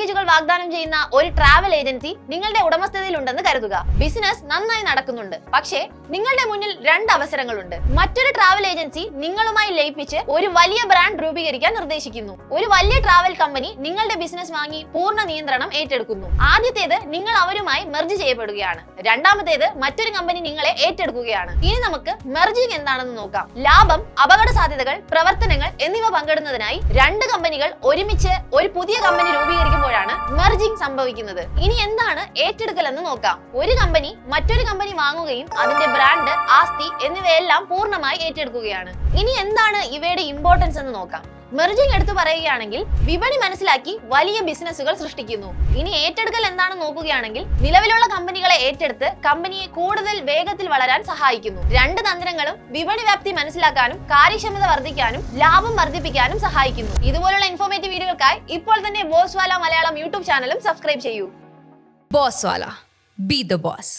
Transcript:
പാക്കേജുകൾ വാഗ്ദാനം ചെയ്യുന്ന ഒരു ട്രാവൽ ഏജൻസി നിങ്ങളുടെ ഉടമസ്ഥതയിലുണ്ടെന്ന് കരുതുക. ബിസിനസ് നന്നായി നടക്കുന്നുണ്ട്, പക്ഷേ നിങ്ങളുടെ മുന്നിൽ രണ്ട് അവസരങ്ങളുണ്ട്. മറ്റൊരു ട്രാവൽ ഏജൻസി നിങ്ങളുമായി ലയിപ്പിച്ച് ഒരു വലിയ ബ്രാൻഡ് രൂപീകരിക്കാൻ നിർദ്ദേശിക്കുന്നു. ഒരു വലിയ ട്രാവൽ കമ്പനി നിങ്ങളുടെ ബിസിനസ് വാങ്ങി പൂർണ്ണ നിയന്ത്രണം ഏറ്റെടുക്കുന്നു. ആദ്യത്തേത് നിങ്ങൾ അവരുമായി മെർജ് ചെയ്യപ്പെടുകയാണ്. രണ്ടാമത്തേത് മറ്റൊരു കമ്പനി നിങ്ങളെ ഏറ്റെടുക്കുകയാണ്. ഇനി നമുക്ക് മെർജിംഗ് എന്താണെന്ന് നോക്കാം. ലാഭം, അപകട സാധ്യതകൾ, പ്രവർത്തനങ്ങൾ എന്നിവ പങ്കിടുന്നതിനായി രണ്ട് കമ്പനികൾ ഒരുമിച്ച് ഒരു പുതിയ കമ്പനി രൂപീകരിക്കുമ്പോഴാണ് മെർജിംഗ് സംഭവിക്കുന്നത്. ഇനി എന്താണ് ഏറ്റെടുക്കൽ എന്ന് നോക്കാം. ഒരു കമ്പനി മറ്റൊരു കമ്പനി വാങ്ങുകയും അതിന്റെ ബ്രാൻഡ്, ആസ്തി എന്നിവയെല്ലാം പൂർണ്ണമായി ഏറ്റെടുക്കുകയാണ്. ഇനി എന്താണ് ഇവയുടെ ഇമ്പോർട്ടൻസ് എന്ന് നോക്കാം. മെർജിംഗ് എടുത്തു പറയുകയാണെങ്കിൽ വിപണി മനസ്സിലാക്കി വലിയ ബിസിനസ്സുകൾ സൃഷ്ടിക്കുന്നു. ഇനി ഏറ്റെടുക്കൽ എന്താണെന്ന് നോക്കുകയാണെങ്കിൽ നിലവിലുള്ള കമ്പനികളെ ഏറ്റെടുത്ത് കമ്പനിയെ കൂടുതൽ വേഗത്തിൽ വളരാൻ സഹായിക്കുന്നു. രണ്ട് തന്ത്രങ്ങളും വിപണി വ്യാപ്തി മനസ്സിലാക്കാനും കാര്യക്ഷമത വർദ്ധിക്കാനും ലാഭം വർദ്ധിപ്പിക്കാനും സഹായിക്കുന്നു. ഇതുപോലുള്ള ഇൻഫോർമേറ്റീവ് വീഡിയോകൾക്കായി ഇപ്പോൾ തന്നെ ബോസ്വാല മലയാളം യൂട്യൂബ് ചാനലും സബ്സ്ക്രൈബ് ചെയ്യൂ. ബോസ്വാല, ബി ദ ബോസ്.